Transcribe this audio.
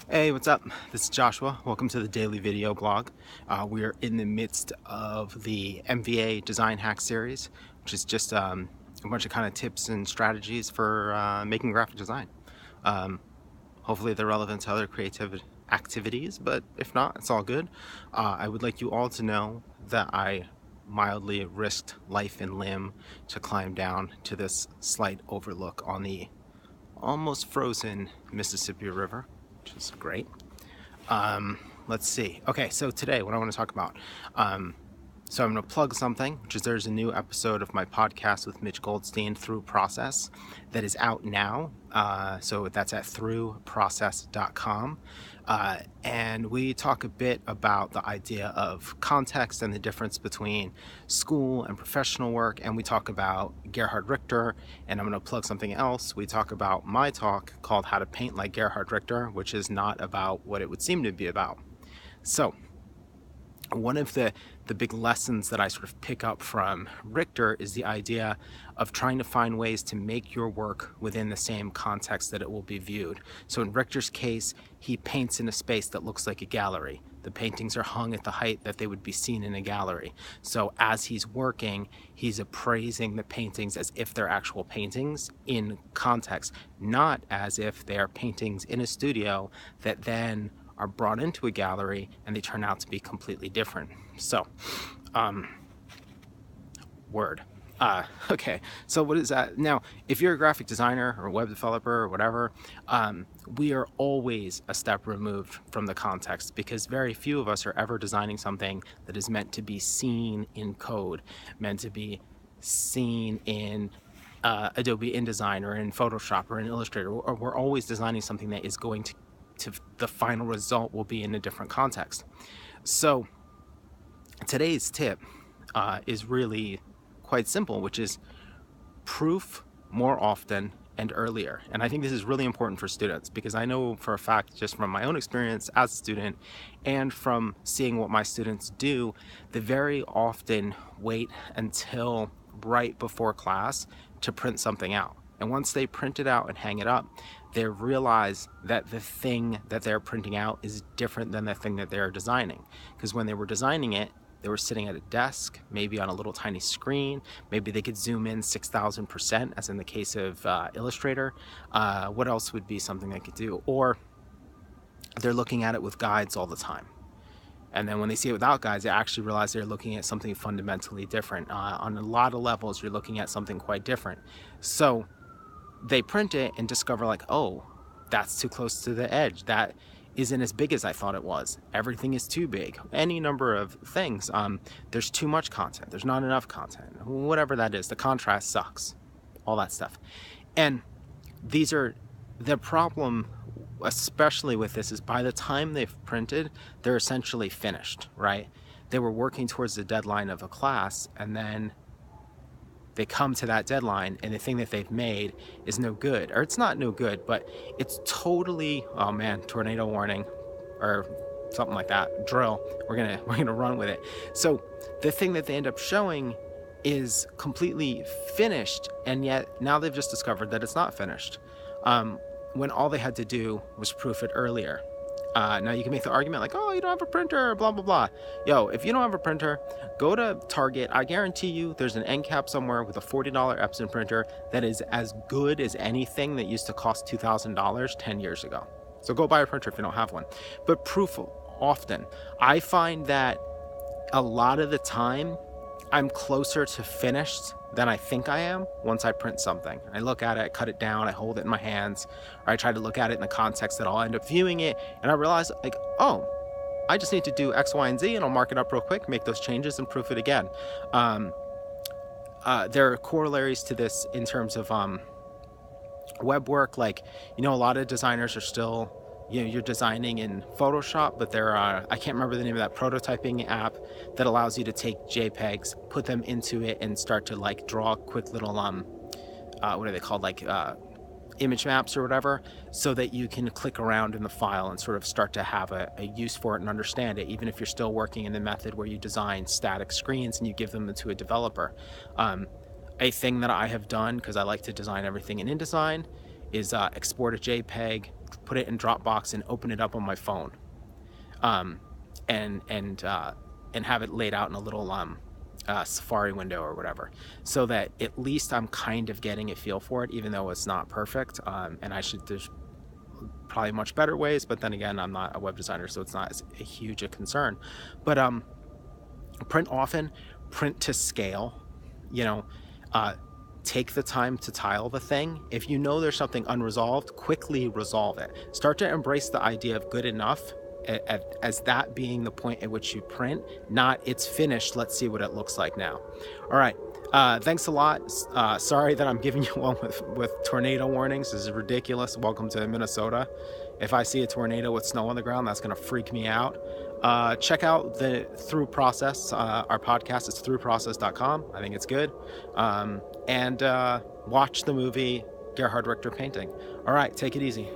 Hey, what's up? This is Joshua. Welcome to the daily video blog. We are in the midst of the MVA Design Hack series, which is just a bunch of kind of tips and strategies for making graphic design. Hopefully they're relevant to other creative activities, but if not, it's all good. I would like you all to know that I mildly risked life and limb to climb down to this slight overlook on the almost frozen Mississippi River, which is great. Let's see. Okay, so today, what I want to talk about. So I'm going to plug something, which is there's a new episode of my podcast with Mitch Goldstein, Through Process, that is out now. So that's at throughprocess.com. And we talk a bit about the idea of context and the difference between school and professional work. And we talk about Gerhard Richter, and I'm going to plug something else. We talk about my talk called How to Paint Like Gerhard Richter, which is not about what it would seem to be about. So one of the big lessons that I sort of pick up from Richter is the idea of trying to find ways to make your work within the same context that it will be viewed. So in Richter's case, he paints in a space that looks like a gallery. The paintings are hung at the height that they would be seen in a gallery. So as he's working, he's appraising the paintings as if they're actual paintings in context, not as if they are paintings in a studio that then are brought into a gallery and they turn out to be completely different. So, okay, so what is that? Now, if you're a graphic designer or a web developer or whatever, we are always a step removed from the context, because very few of us are ever designing something that is meant to be seen in code, meant to be seen in Adobe InDesign or in Photoshop or in Illustrator. Or we're always designing something that is going to the final result will be in a different context. So today's tip is really quite simple, which is proof more often and earlier. And I think this is really important for students, because I know for a fact, just from my own experience as a student and from seeing what my students do, they very often wait until right before class to print something out. And once they print it out and hang it up, they realize that the thing that they're printing out is different than the thing that they're designing. Because when they were designing it, they were sitting at a desk, maybe on a little tiny screen. Maybe they could zoom in 6,000%, as in the case of Illustrator. What else would be something they could do? Or they're looking at it with guides all the time. And then when they see it without guides, they actually realize they're looking at something fundamentally different. On a lot of levels, you're looking at something quite different. So they print it and discover, like, oh, that's too close to the edge. That isn't as big as I thought it was. Everything is too big. Any number of things. There's too much content. There's not enough content. Whatever that is. The contrast sucks. All that stuff. And these are the problem, especially with this, is by the time they've printed, they're essentially finished, right? They were working towards the deadline of a class, and then they come to that deadline and the thing that they've made is no good. Or it's not no good, but it's totally, oh man, tornado warning or something like that, drill. We're gonna run with it. So the thing that they end up showing is completely finished, and yet now they've just discovered that it's not finished, when all they had to do was proof it earlier. Now you can make the argument like, oh, you don't have a printer, blah, blah, blah. Yo, if you don't have a printer, go to Target. I guarantee you there's an end cap somewhere with a $40 Epson printer that is as good as anything that used to cost $2,000 10 years ago. So go buy a printer if you don't have one. But proof often. I find that a lot of the time I'm closer to finished than I think I am once I print something. I look at it, I cut it down, I hold it in my hands, or I try to look at it in the context that I'll end up viewing it, and I realize, like, oh, I just need to do X, Y, and Z, and I'll mark it up real quick, make those changes, and proof it again. There are corollaries to this in terms of web work. Like, a lot of designers are still, you're designing in Photoshop, but there are, I can't remember the name of that prototyping app that allows you to take JPEGs, put them into it, and start to like draw quick little, what are they called? Like image maps or whatever, so that you can click around in the file and sort of start to have a use for it and understand it, even if you're still working in the method where you design static screens and you give them to a developer. A thing that I have done, because I like to design everything in InDesign, is export a JPEG, put it in Dropbox and open it up on my phone, um, and and uh, and have it laid out in a little Safari window or whatever, so that at least I'm kind of getting a feel for it, even though it's not perfect. And there's probably much better ways, but then again, I'm not a web designer, so it's not as a huge a concern. But print often, print to scale, you know, uh, take the time to tile the thing. If you know there's something unresolved, quickly resolve it. Start to embrace the idea of good enough as that being the point at which you print, not it's finished, let's see what it looks like now. All right. Thanks a lot. Sorry that I'm giving you one with tornado warnings. This is ridiculous. Welcome to Minnesota. If I see a tornado with snow on the ground, that's going to freak me out. Check out the Through Process. Our podcast is throughprocess.com. I think it's good. And watch the movie Gerhard Richter Painting. All right, take it easy.